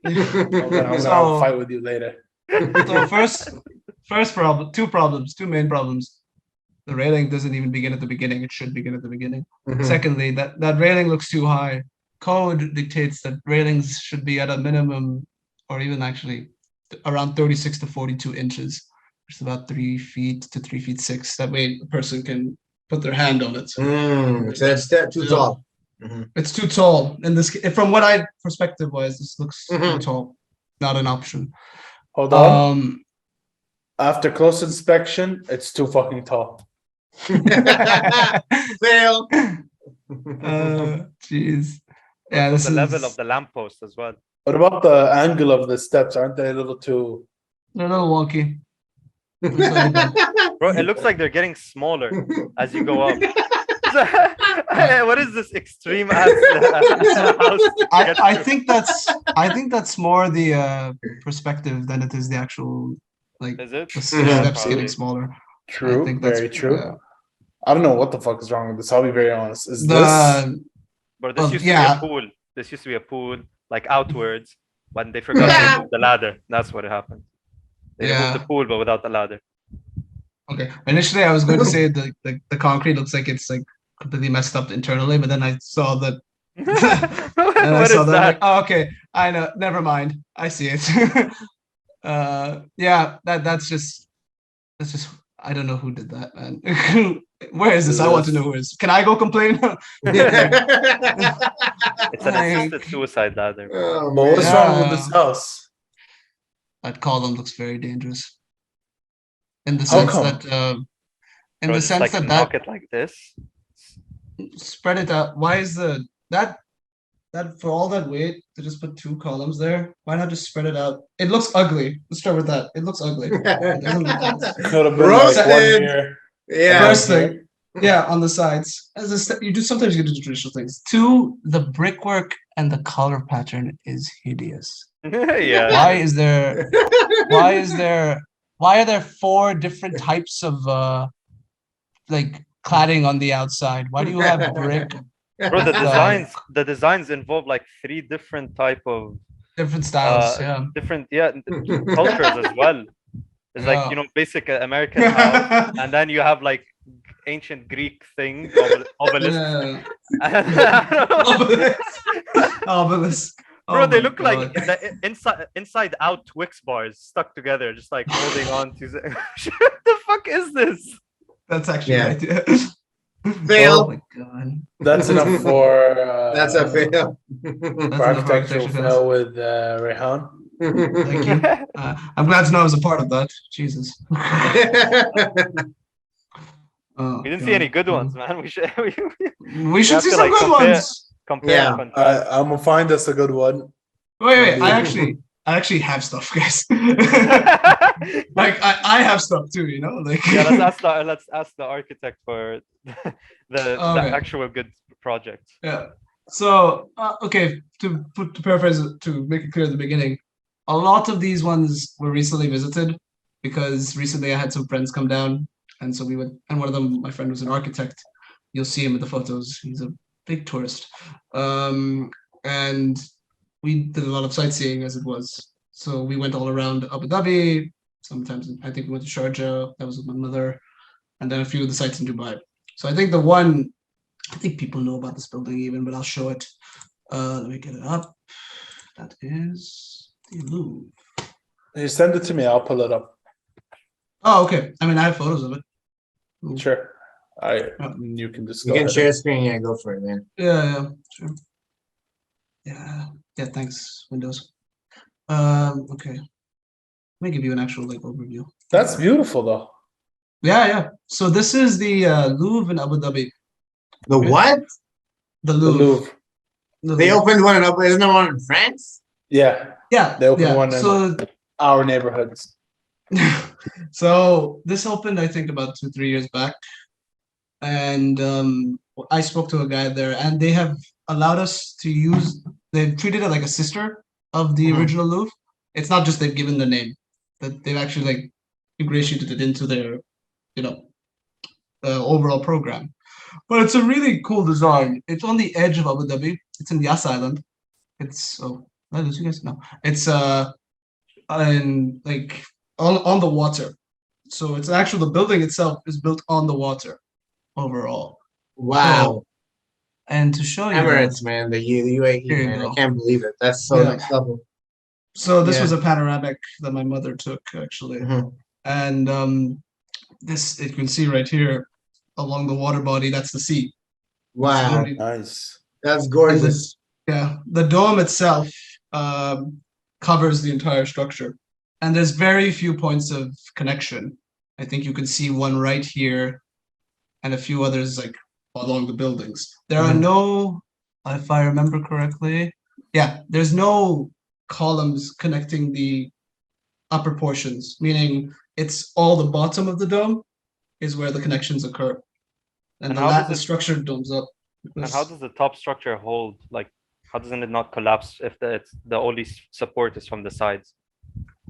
I'm gonna have a So- fight with you later. so first problem, two main problems. The railing doesn't even begin at the beginning. It should begin at the beginning. Secondly, that railing looks too high. Code dictates that railings should be at a minimum, or even actually around 36 to 42 inches, which is about 3 feet to 3 feet 6. That way a person can put their hand on it. So that's too tall. It's too tall. And this, from what I perspective wise, this looks too Mhm. tall. Not an option. Hold on. Um, After close inspection, it's too fucking tall. Fail. Jeez. Yeah, Also this the is level of the lamppost as well. What about the angle of the steps? Aren't they a little too? they're a little wonky. Slightly bad. Bro, it looks like they're getting smaller as you go up. What is this extreme ass house? I think that's more the perspective than it is the actual like Is it? the Mhm. steps getting Probably. smaller. I True, think that's very true. yeah. I don't know what the fuck is wrong with this. I'll be very honest. Is this? The But this Well, used to be yeah. a pool. This used to be a pool, like outwards, but they forgot to move the ladder. That's what happened. They removed Yeah. the pool, but without the ladder. okay. Initially, I was going to say the concrete looks like it's like completely messed up internally, but then I saw that. And I What saw is that. I'm that? like, oh, okay, I know. Never mind. I see it. Yeah, that's just I don't know who did that, man. Where is this? I want to know who is. Can I go complain? It's an assisted suicide ladder. Oh, But what's man. wrong with this house? That column looks very dangerous. In the How sense come? that in Bro, the just sense like that knock it like this. spread it out. Why is that for all that weight to just put two columns there? Why not just spread it out? It looks ugly. Let's start with that. It looks ugly. It doesn't look nice. Could have been like one Roasted. year. Yeah. First thing, yeah, on the sides. As a step, sometimes you do traditional things. Two, the brickwork and the color pattern is hideous. Yeah. Why are there 4 different types of like cladding on the outside? Why do you have brick, Bro, the Like- designs involve like 3 different type of different styles? different cultures as well. It's like Yeah. basic American house, and then you have like ancient Greek thing, obelisk. Yeah. Obelisk. Obelisk. Bro, Oh they my look like God. the inside out Twix bars stuck together, just like holding on to. What the fuck is this? That's actually Yeah. right. Yeah. Fail. Oh my God. That's enough for. That's a fail. For enough architectural architecture fail with Rayhan. Thank you. I'm glad to know I was a part of that. Jesus. Oh, We didn't see God. any good ones, man. We should We should have see to, some like, good compare- ones. compare. Yeah. and contrast. I'm gonna find us a good one. Wait. I actually have stuff, guys. Like I have stuff too, like Yeah, let's ask the architect for the Okay. actual good project. Yeah. So okay, to paraphrase it, to make it clear at the beginning, a lot of these ones were recently visited because recently I had some friends come down, and so we went. And one of them, my friend, was an architect. You'll see him in the photos. He's a big tourist, and we did a lot of sightseeing as it was. So we went all around Abu Dhabi. Sometimes I think we went to Sharjah. That was with my mother, and then a few of the sites in Dubai. So I think the one. I think people know about this building even, but I'll show it. Let me get it up. That is the Louvre. You send it to me, I'll pull it up. Oh, okay. I mean, I have photos of it. Sure. You can just You go can ahead. share screen. Yeah, go for it, man. Yeah, sure. Yeah, thanks, Windows. Okay. Let me give you an actual overview. That's beautiful though. Yeah. So this is the Louvre in Abu Dhabi. The what? The The Louvre. Louvre. They opened one up. Isn't there one in France? Yeah. Yeah. They opened yeah. one in So our neighborhoods. so this opened, I think, about 2-3 years back, and I spoke to a guy there, and they have allowed us to use. They've treated it like a sister of the Mhm. original Louvre. It's not just they've given the name, that they've actually ingratiated it into their, you know, overall program. But it's a really cool design. It's on the edge of Abu Dhabi. It's in Yas Island. It's did I lose you guys? No. It's and like on the water. So it's actually the building itself is built on the water overall. Wow. And to show you that, Emirates, man, the UAE, Here you man, I go. can't believe it. That's so Yeah. next level. so this Yeah. was a panoramic that my mother took actually. Mhm. And this you can see right here along the water body, that's the sea. Wow, Literally- Nice. that's gorgeous. Yeah, the dome itself covers the entire structure, and there's very few points of connection. I think you can see one right here, and a few others like along the buildings. There are Mhm. no, if I remember correctly, yeah, there's no columns connecting the upper portions, meaning it's all the bottom of the dome is where the connections occur, and And the how does the it- structure domes up. And how does the top structure hold? Like, how doesn't it not collapse if it's the only support is from the sides?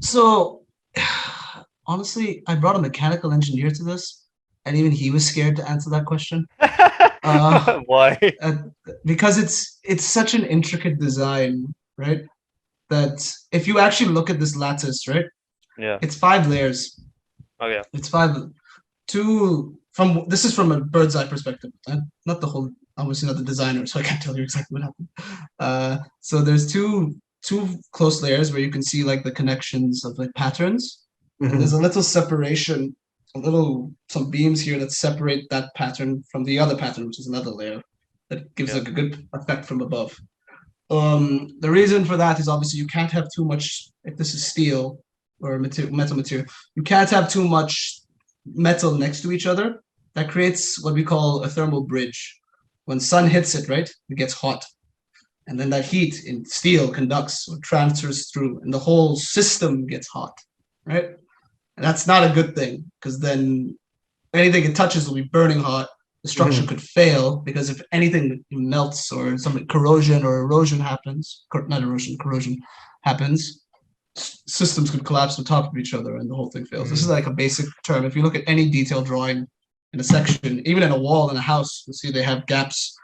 So, honestly, I brought a mechanical engineer to this, and even he was scared to answer that question. Why? Because it's such an intricate design, right? That if you actually look at this lattice, right, Yeah. it's 5 layers. Oh yeah. It's 5, this is from a bird's eye perspective, not the whole, obviously not the designer, so I can't tell you exactly what happened. So there's two close layers where you can see like the connections of like patterns, and Mhm. there's a little separation, some beams here that separate that pattern from the other pattern, which is another layer that gives Yeah. like a good effect from above. The reason for that is obviously you can't have too much, if this is steel or metal material, you can't have too much metal next to each other. That creates what we call a thermal bridge. When sun hits it, right, it gets hot. And then that heat in steel conducts or transfers through, and the whole system gets hot, right? And that's not a good thing, because then anything it touches will be burning hot. The structure could fail, because if anything melts or some corrosion or erosion happens, not erosion, corrosion happens, systems could collapse on top of each other and the whole thing fails. This is like a basic term. If you look at any detailed drawing in a section, even in a wall in a house, you'll see they have gaps.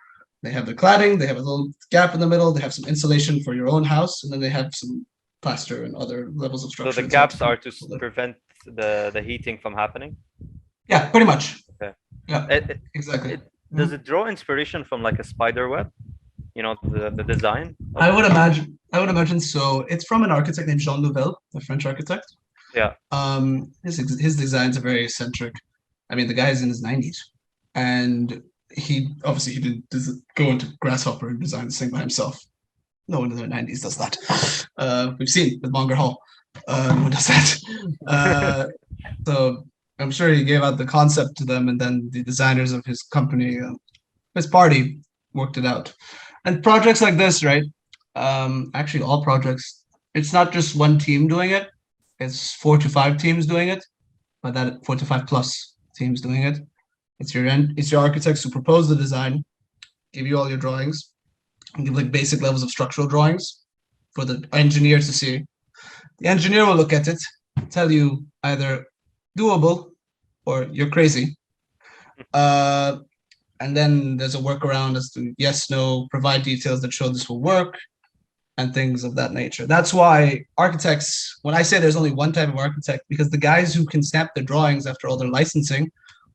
They have the cladding, they have a little gap in the middle, they have some insulation for your own house, and then they have some plaster and other levels of So structure. the gaps are to prevent the heating from happening. Yeah, pretty much. Okay. Yeah, It, exactly. does it draw inspiration from like a spider web? You know, the design. I would imagine so. It's from an architect named Jean Nouvel, a French architect. Yeah. His designs are very eccentric. I mean, the guy is in his 90s, and he didn't go into Grasshopper and design this thing by himself. No one in their 90s does that. We've seen with Monger Hall, no one does that. So I'm sure he gave out the concept to them, and then the designers of his company, his party, worked it out. And projects like this, right? Actually, all projects, it's not just one team doing it. It's 4 to 5 teams doing it, but that 4 to 5 plus teams doing it. It's your architects who propose the design, give you all your drawings, and give like basic levels of structural drawings for the engineer to see. The engineer will look at it, tell you either doable or you're crazy. And then there's a workaround as to yes, no, provide details that show this will work, and things of that nature. That's why architects, when I say there's only one type of architect, because the guys who can stamp their drawings after all their licensing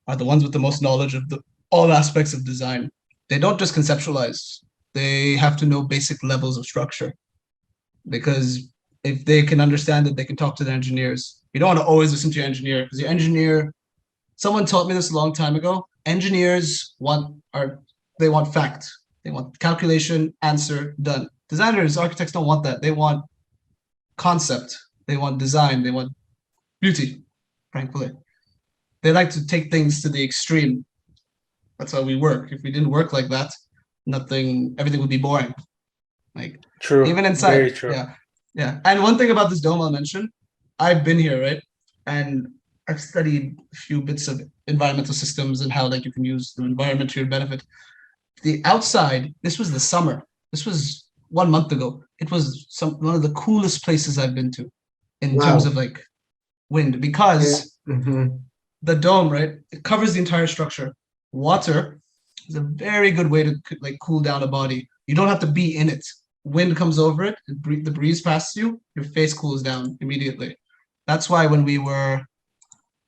are the ones with the most knowledge of all aspects of design. They don't just conceptualize. They have to know basic levels of structure, because if they can understand it, they can talk to the engineers. You don't want to always listen to your engineer, because your engineer, someone taught me this a long time ago. Engineers want fact. They want calculation, answer, done. Designers, architects don't want that. They want concept. They want design. They want beauty, frankly. They like to take things to the extreme. That's how we work. If we didn't work like that, everything would be boring. Like True. even inside. Very true. Yeah. And one thing about this dome I'll mention, I've been here, right? And I've studied a few bits of environmental systems and how like you can use the environment to your benefit. The outside, this was the summer. This was 1 month ago. It was one of the coolest places I've been to in terms of like wind, because Mhm. The dome, right? It covers the entire structure. Water is a very good way to like cool down a body. You don't have to be in it. Wind comes over it, the breeze passes you, your face cools down immediately. That's why when we were,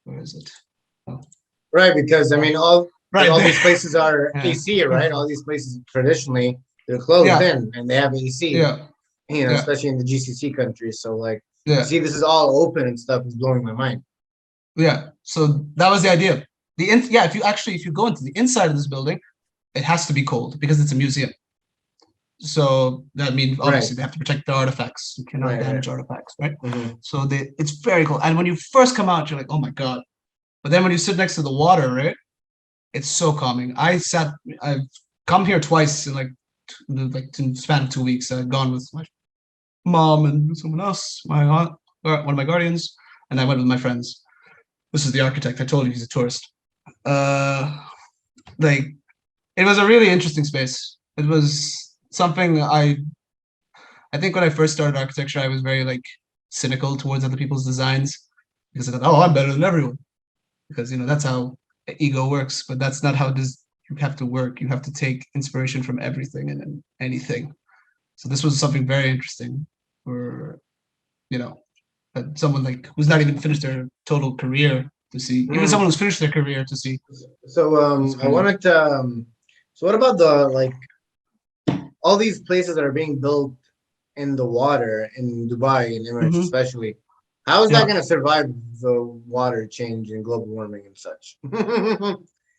where is it? Oh, Right, because I mean, right all there. these places are Yeah. AC, right? All these places traditionally they're closed Yeah. in and they have AC. Yeah, You know, yeah, especially in the GCC countries. So like, yeah, see, this is all open and stuff is blowing my mind. yeah. So that was the idea. Yeah, if you go into the inside of this building, it has to be cold because it's a museum. So that means obviously Right. they have to protect the artifacts. You cannot Right, damage artifacts, right? Mhm. So it's very cool. And when you first come out, you're like, oh my God. But then when you sit next to the water, right? It's so calming. I've come here twice in in the span of 2 weeks. I've gone with my mom and someone else, my aunt, or one of my guardians, and I went with my friends. This is the architect. I told you he's a tourist. Uh, like it was a really interesting space. It was something I think when I first started architecture, I was very like cynical towards other people's designs because I thought, oh, I'm better than everyone. Because that's how ego works, but that's not how this you have to work. You have to take inspiration from everything and anything. So this was something very interesting for someone like who's not even finished their total career to see, even Mm. someone who's finished their career to see. So It's I crazy. wanted to so what about the like all these places that are being built in the water in Dubai and Emirates Mhm. especially? How is that Yeah. going to survive the water change and global warming and such?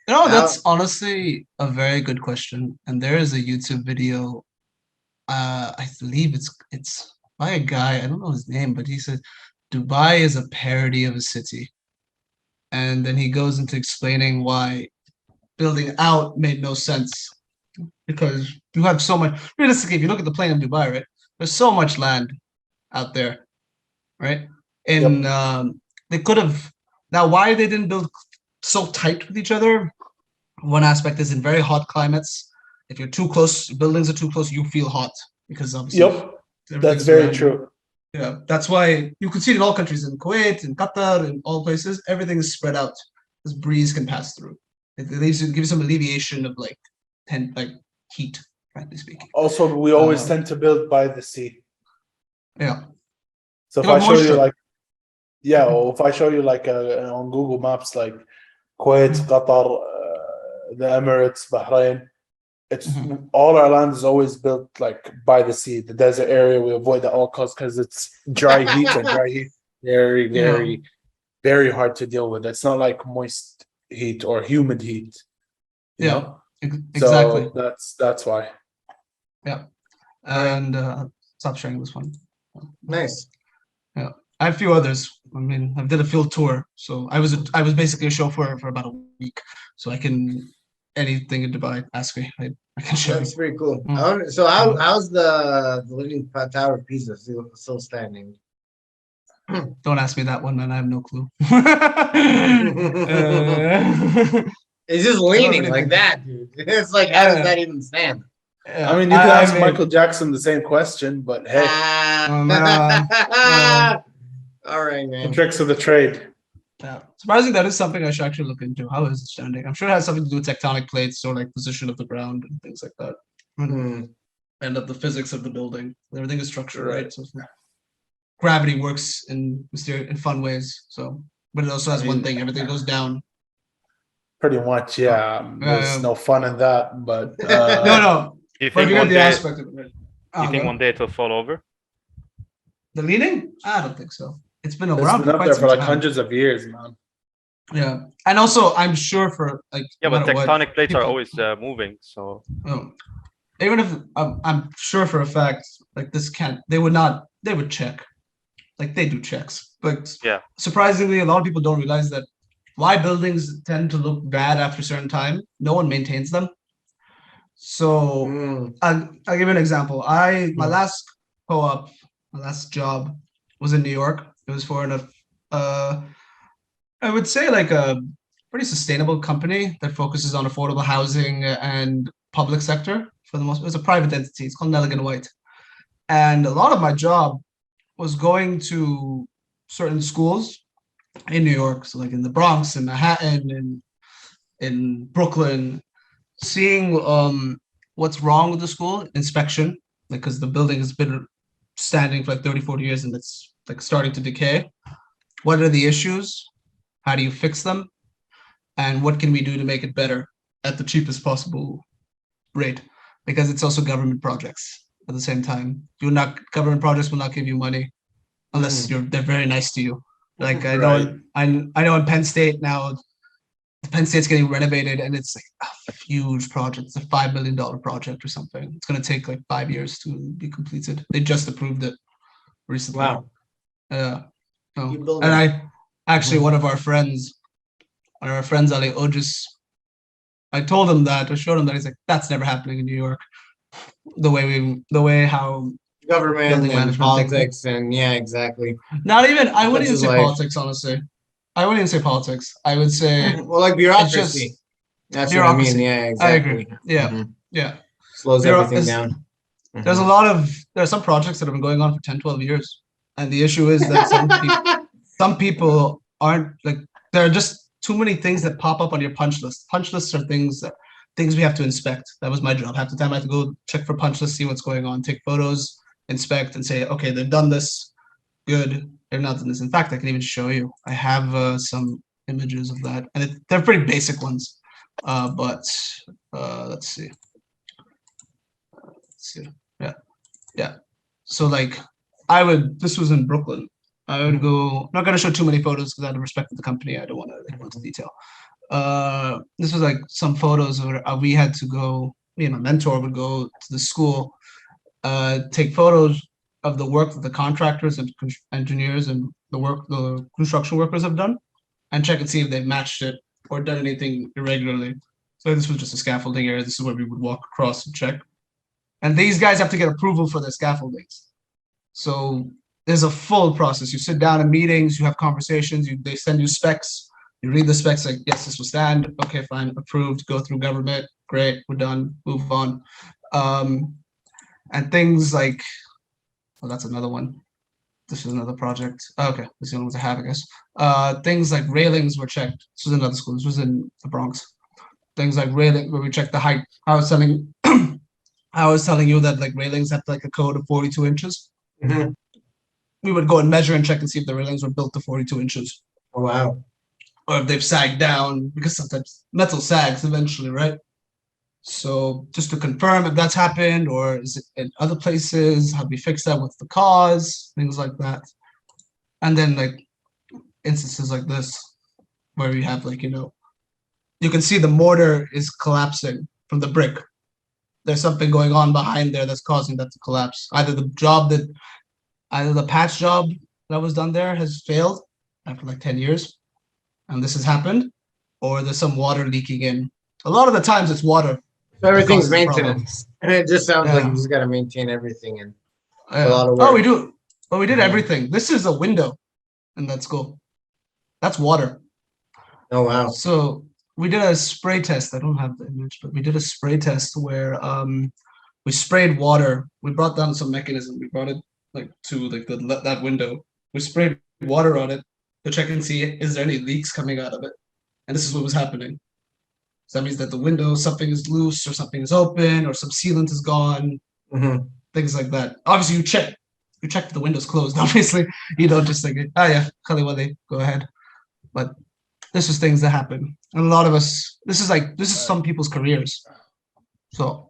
No, How? that's honestly a very good question. And there is a YouTube video. I believe it's by a guy. I don't know his name, but he said Dubai is a parody of a city. And then he goes into explaining why building out made no sense because you have so much. Realistically, if you look at the plain of Dubai, right, there's so much land out there, right? And Yep. they could have now. Why they didn't build so tight with each other? One aspect is in very hot climates. If you're too close, buildings are too close, you feel hot because obviously Yep. That's everything's very around you. true. Yeah, that's why you can see it in all countries, in Kuwait, in Qatar, in all places. Everything is spread out. This breeze can pass through. It gives you some alleviation of like heat, frankly speaking. Also, we always Uh, tend to build by the sea. Yeah, So if you I have show you moisture. like, yeah, or if I show you like on Google Maps, like Kuwait, Mhm. Qatar, the Emirates, Bahrain, it's Mhm. all our land is always built like by the sea. The desert area we avoid at all costs because it's dry heat and dry heat very, Yeah, very, very hard to deal with. It's not like moist heat or humid heat, you yeah, know. exactly. So that's why. Yeah, All right, and stop sharing this one. nice. Yeah, I have a few others. I mean, I did a field tour, so I was basically a chauffeur for about a week, so I can anything in Dubai. Ask me, I can show you. That's pretty cool. Mm. So Mm. how's the Leaning Tower of Pisa still standing? Don't ask me that one, man. I have no clue. It's just I don't leaning really like think. that, dude. It's like how does Yeah, that even stand? I yeah. mean, you can ask I mean, Michael Jackson the same question, but hey, man, uh, All right, the man. tricks of the trade. yeah. Surprising, that is something I should actually look into. How is it standing? I'm sure it has something to do with tectonic plates or like position of the ground and things like that. Hmm. And of the physics of the building. Everything is structured, Right. right? So gravity works in fun ways. So, but it also I has one mean, thing: everything goes down. pretty much, yeah. There's no fun in that, but No, no. You But if think you get one the day? aspect of it, You think go. one day it will fall over? The leaning? I don't think so. It's been it's around been for up quite there some for like time. hundreds of years, man. Yeah, and also I'm sure for like Yeah, no but matter what, tectonic plates are people. always moving. So Oh, even if I'm sure for a fact, like this can't, they would check, like they do checks. But yeah, surprisingly, a lot of people don't realize that why buildings tend to look bad after a certain time. No one maintains them. So Mm. I'll give you an example. My Mm. last co-op, my last job was in New York. It was for uh, I would say like a pretty sustainable company that focuses on affordable housing and public sector for the most. It's a private entity. It's called Nelligan White, and a lot of my job was going to certain schools in New York, so like in the Bronx, in Manhattan, in Brooklyn, seeing what's wrong with the school inspection, because the building has been standing for like 30, 40 years and it's like starting to decay. What are the issues? How do you fix them? And what can we do to make it better at the cheapest possible rate? Because it's also government projects at the same time. Government projects will not give you money unless they're very nice to you. Like I know I know in Penn State now, Penn State's getting renovated and it's like a huge project. It's a $5 million project or something. It's gonna take like 5 years to be completed. They just approved it recently. Wow. And I actually one of our friends, Ali Ojis, I told him that, I showed him that, he's like, that's never happening in New York. The way how government building and management politics and yeah, exactly. not even I wouldn't Such even is say life. politics, honestly. I wouldn't even say politics. I would say Well, like bureaucracy. That's what I mean. bureaucracy. Yeah, exactly. I agree. Yeah. Mhm. Yeah. Slows Bureau- everything there's- down. There's a lot of there are some projects that have been going on for 10, 12 years. And the issue is that some people aren't like there are just too many things that pop up on your punch list. Punch lists are things we have to inspect. That was my job. Half the time I have to go check for punch lists, see what's going on, take photos, inspect, and say, okay, they've done this. Good. They've not done this. In fact, I can even show you. I have some images of that, and they're pretty basic ones. But let's see. Yeah. So like, this was in Brooklyn. I would go. I'm not gonna show too many photos because out of respect for the company, I don't want to go into detail. This was like some photos where we had to go. Me and my mentor would go to the school, take photos of the work that the contractors and engineers and the construction workers have done, and check and see if they've matched it or done anything irregularly. So this was just a scaffolding area. This is where we would walk across and check. And these guys have to get approval for their scaffoldings. So there's a full process. You sit down in meetings, you have conversations, they send you specs, you read the specs like, yes, this will stand. Okay, fine, approved, go through government. Great, we're done, move on. And things like, that's another one. This is another project. Okay, this is the only ones I have, I guess. Things like railings were checked. This was another school. This was in the Bronx. Things like railing, where we checked the height. I was telling you that like railings have like a code of 42 inches. Mhm. We would go and measure and check and see if the railings were built to 42 inches. Oh, wow. Or if they've sagged down, because sometimes metal sags eventually, right? So just to confirm if that's happened, or is it in other places? How do we fix that? What's the cause? Things like that. And then like instances like this, where we have like, you can see the mortar is collapsing from the brick. There's something going on behind there that's causing that to collapse. Either the patch job that was done there has failed after like 10 years, and this has happened, or there's some water leaking in. A lot of the times it's water. So everything's causes the problem. maintenance. And it just sounds like Yeah. you just got to maintain everything and Yeah. a lot of Oh, work. we do. But we did Mhm. everything. This is a window in that school. That's water. Oh, wow. So we did a spray test. I don't have the image, but we did a spray test where we sprayed water. We brought down some mechanism. We brought it like to like that window. We sprayed water on it to check and see is there any leaks coming out of it. And this is what was happening. So that means that the window, something is loose or something is open or some sealant is gone, Mhm. things like that. Obviously, you check if the window's closed. Obviously, you don't just think, oh yeah, Khaliwale, go ahead. But this is things that happen. And a lot of us, this is some people's careers. So,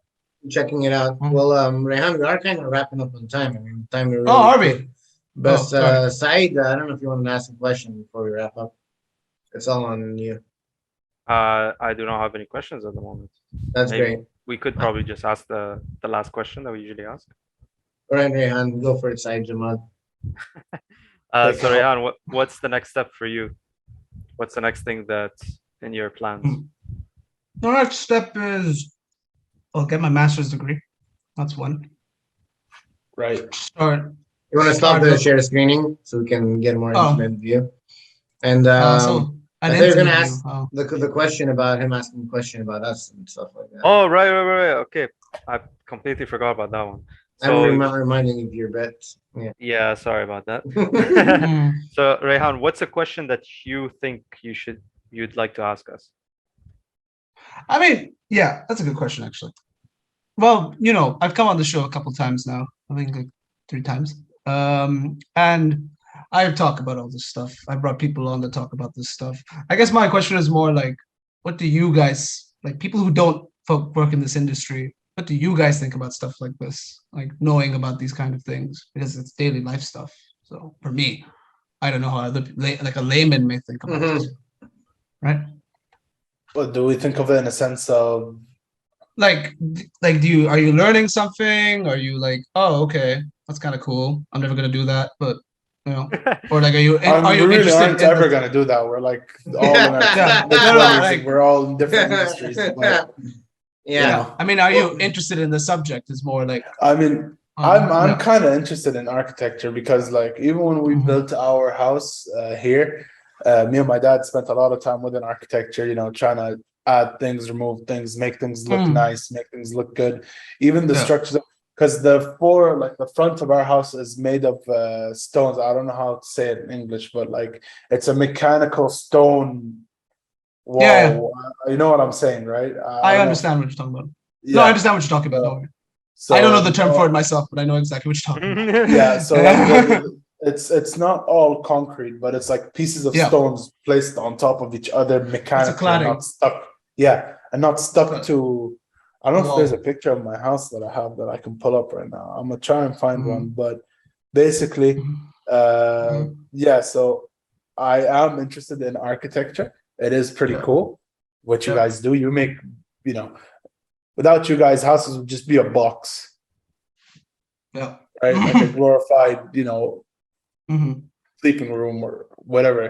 Checking it out. Mhm. Well, Rayhan, we are kind of wrapping up on time. I mean, time really are we? quick. But sorry. Saeed, I don't know if you want to ask a question before we wrap up. It's all on you. I do not have any questions at the moment. That's Maybe great. we could probably just ask the last question that we usually ask. All right, Rayhan, go for it, Saeed Jammal. So Take it. Rayhan, what's the next step for you? What's the next thing that's in your plans? The next step is I'll get my master's degree. That's one. Right. Start. You want to stop Start the look- share screening so we can get a more Oh. intimate view? And So I an thought you were gonna interview. ask Oh. the question about him asking a question about us and stuff like that. Oh, right. Okay, I completely forgot about that one. I'm So reminding you of your bet. Yeah. yeah, sorry about that. Mm. So Rayhan, what's a question that you think you'd like to ask us? I mean, yeah, that's a good question actually. Well, I've come on the show a couple times now. I think like 3 times. And I talk about all this stuff. I brought people on to talk about this stuff. I guess my question is more like, what do you guys, like people who don't work in this industry, what do you guys think about stuff like this? Like knowing about these kind of things because it's daily life stuff. So for me, I don't know how like a layman may think about this, right? But do we think of it in a sense of Like are you learning something? Are you like, oh, okay, that's kind of cool. I'm never gonna do that, but or like, are you we really interested aren't in ever gonna do that. We're like all in our Yeah. mid No, 20s, like- and we're all in different industries. But, Yeah. you know, I mean, are you interested in the subject? Is more like I mean, I'm yeah. kind of interested in architecture because like even when we Mhm. built our house here, me and my dad spent a lot of time within architecture, trying to add things, remove things, make things look nice, make things look good. Even the Yeah. structures, because the front of our house is made of stones. I don't know how to say it in English, but like it's a mechanical stone wall. Yeah. You know what I'm saying, right? I understand what you're talking about. Yeah. No, I understand what you're talking about. No, So I don't know the term for it myself, but I know exactly what you're talking about. yeah, so like it's not all concrete, but it's like pieces of Yeah. stones placed on top of each other mechanically, cladding. not stuck. Yeah, and not stuck to. I don't know if there's a Wall. picture of my house that I have that I can pull up right now. I'm gonna try and find Mhm. one, but basically, Mhm. yeah. So I am interested in architecture. It is pretty Yeah. cool what you Yeah. guys do. You make, without you guys, houses would just be a box, Yeah. right? Like a glorified, Mhm. sleeping room or whatever.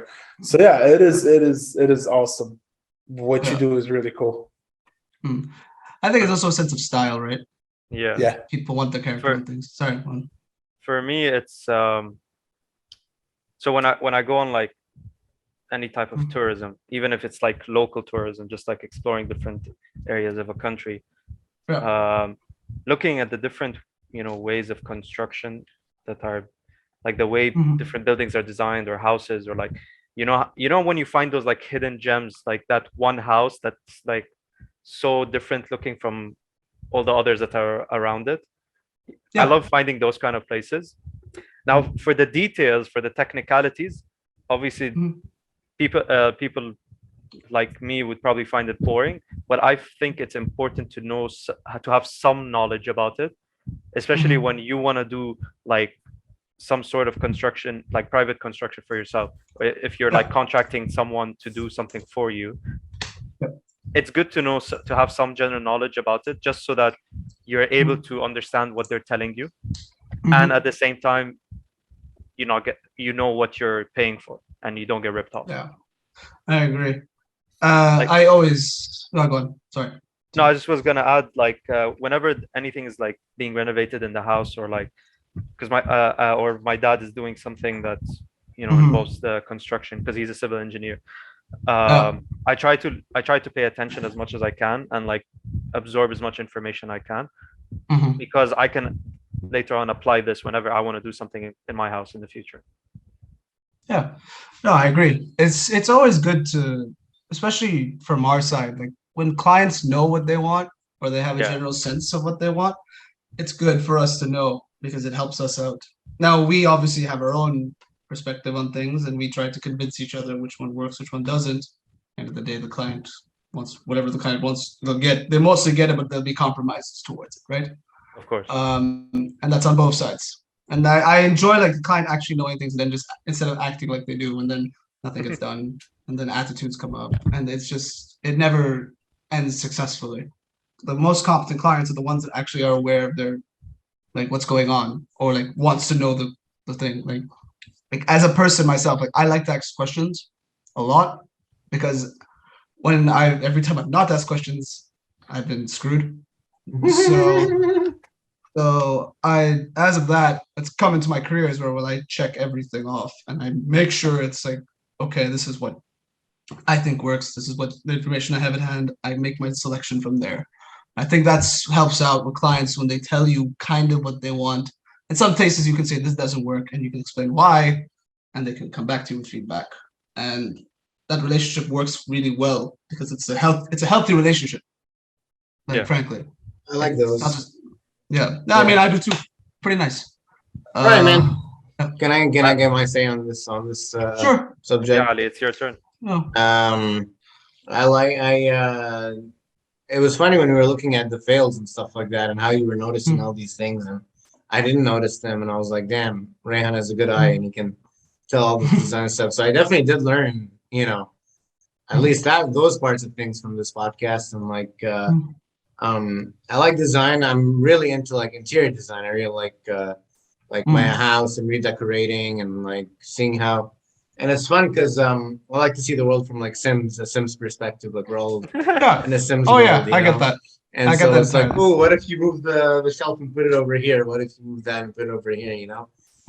So yeah, it is awesome. What you Yeah. do is really cool. I think it's also a sense of style, right? Yeah. Yeah. People want the character and things. Sorry. For me, it's so when I go on like any type of tourism, even if it's like local tourism, just like exploring different areas of a country, looking at the different ways of construction that are like the way different buildings are designed or houses, or like when you find those like hidden gems, like that one house that's like so different looking from all the others that are around it. I love finding those kind of places. Now for the details, for the technicalities, obviously people like me would probably find it boring, but I think it's important to know to have some knowledge about it, especially when you want to do like some sort of construction, like private construction for yourself. If you're like contracting someone to do something for you, it's good to know, to have some general knowledge about it, just so that you're able to understand what they're telling you, and at the same time what you're paying for, and you don't get ripped off. Yeah, I agree. I always go on. Sorry. No, I just was gonna add, like whenever anything is like being renovated in the house, or like because my dad is doing something that involves the construction, because he's a civil engineer. I try to pay attention as much as I can, and like absorb as much information I can, because I can later on apply this whenever I want to do something in my house in the future. Yeah, no, I agree. It's always good to, especially from our side, like when clients know what they want, or they have a general sense of what they want, it's good for us to know, because it helps us out. Now, we obviously have our own perspective on things, and we try to convince each other which one works, which one doesn't. End of the day, the client wants whatever the client wants. They mostly get it, but there'll be compromises towards it, right? Of course. And that's on both sides. And I enjoy like the client actually knowing things, and then just instead of acting like they do, and then nothing gets done, and then attitudes come up, and it never ends successfully. The most competent clients are the ones that actually are aware of their, like, what's going on, or like wants to know the thing. Like as a person myself, like I like to ask questions a lot, because every time I've not asked questions, I've been screwed. So as of that, it's come into my careers where I check everything off, and I make sure it's like, okay, this is what I think works. This is what the information I have at hand. I make my selection from there. I think that's helps out with clients when they tell you kind of what they want. In some cases, you can say this doesn't work, and you can explain why, and they can come back to you with feedback. And that relationship works really well because it's a healthy relationship. Like Yeah. frankly, I like it's those. not just, yeah. No, I mean I do too. Pretty nice. All right, man. Yeah. Can I get my say on this Sure. subject? Yeah, Ali, it's your turn. No. It was funny when we were looking at the fails and stuff like that, and how you were noticing all these things, and I didn't notice them, and I was like, damn, Rayhan has a good eye, and he can tell all this design stuff. So I definitely did learn, at least those parts of things from this podcast, and like, I like design. I'm really into like interior design. I really like my house and redecorating and like seeing how. And it's fun because I like to see the world from like a Sims perspective. Like we're all Yeah. in a Sims Oh world. yeah, you I know? get that. And I get so that it's like, entirely. oh, what if you move the shelf and put it over here? What if you move that and put it over here?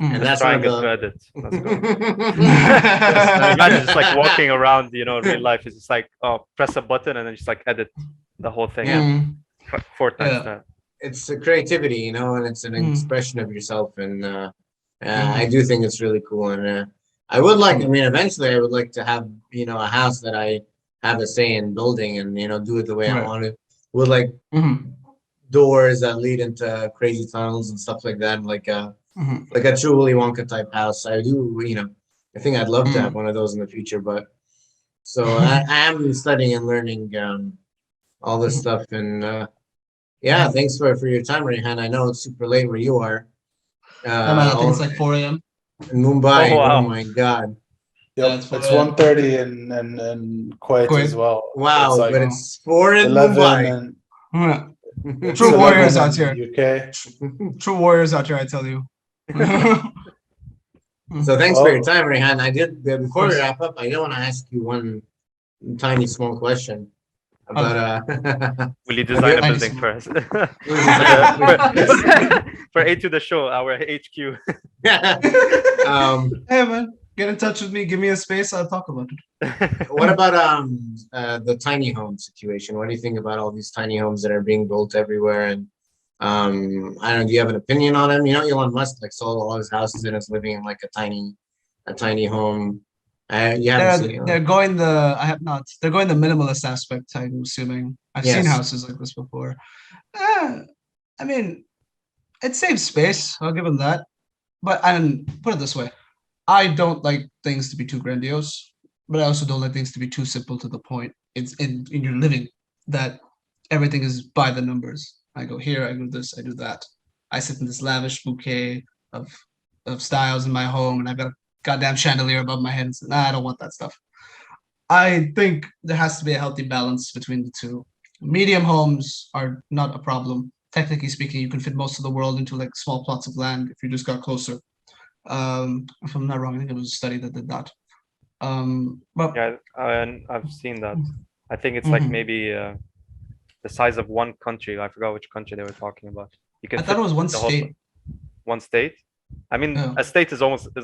And that's one of Triangle to the. edit. Let's go. Imagine just like walking around, in real life. It's just like, oh, press a button and then just like edit the whole thing. Yeah. Four times Yeah. that. It's a creativity, and it's an expression of yourself, and I do think it's really cool. And I would like, eventually, I would like to have, a house that I have a say in building, and do it the way I Right. want it, with like doors that lead into crazy tunnels and stuff like that, like a true Willy Wonka type house. I do, I think I'd love to have one of those in the future, but so I am studying and learning all this stuff, and yeah, thanks for your time, Rayhan. I know it's super late where you are. Yeah, man, I think it's like 4 a.m. in Mumbai. Oh, wow. Oh my God. Yeah, Yep, it's it's 4 a.m. 1:30 in Kuwait as Kuwait. well. Wow, It's like but it's 4 in 11 Mumbai. and Yeah. it's True 11 warriors in out here. UK. True warriors out here, I tell you. So thanks for your Well, time, Rayhan. I did before we course. wrap up. I did want to ask you one tiny small question about Will you design a Thank you building so for us? much. For A to the show, our HQ. Hey man, get in touch with me. Give me a space. I'll talk about it. What about the tiny home situation? What do you think about all these tiny homes that are being built everywhere? And I don't know, do you have an opinion on them? Elon Musk like sold all his houses and is living in like a tiny home. You haven't seen it. They're going the I have not. They're going the minimalist aspect. I'm assuming. I've seen Yes. houses like this before. I mean, it saves space. I'll give them that. But put it this way: I don't like things to be too grandiose, but I also don't like things to be too simple to the point. It's in your living that everything is by the numbers. I go here, I do this, I do that. I sit in this lavish bouquet of styles in my home, and I've got a goddamn chandelier above my head. And say, nah, I don't want that stuff. I think there has to be a healthy balance between the two. Medium homes are not a problem. Technically speaking, you can fit most of the world into like small plots of land if you just got closer. If I'm not wrong, I think it was a study that did that. But Yeah, and I've seen that. I think it's like maybe the size of one country. I forgot which country they were talking about. You can I thought fit it was one the whole- state. One state. I mean, Yeah. a state is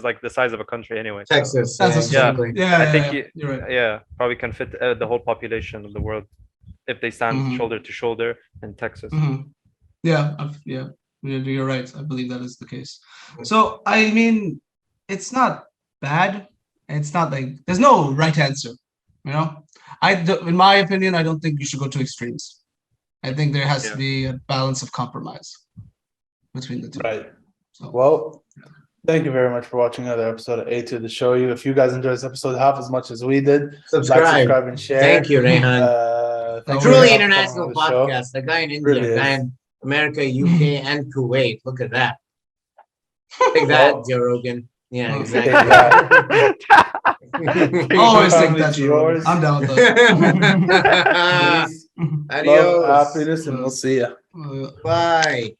like the size of a country anyway. so- Texas. That's yeah, a exactly. Yeah, I think you're right. yeah, probably can fit the whole population of the world if they stand shoulder to shoulder in Texas. Yeah, you're right. I believe that is the case. So I mean, it's not bad. It's not like there's no right answer. In my opinion, I don't think you should go to extremes. I think there has to be a balance of compromise between the two. right. So, Well, thank you very much for watching another episode of A to the Show You. If you guys enjoyed this episode half as much as we did, Subscribe. like, subscribe, and share. Thank you, Rayhan. Thank you Truly for international coming on the show. podcast. A guy in India, Really a guy is. in America, UK, and Kuwait. Look at that. Take that, Well, Joe Rogan. Yeah, Oh, exactly. always think Family that's to yours. I'm down with that. Peace, Adios. love, happiness, and we'll see ya. Bye.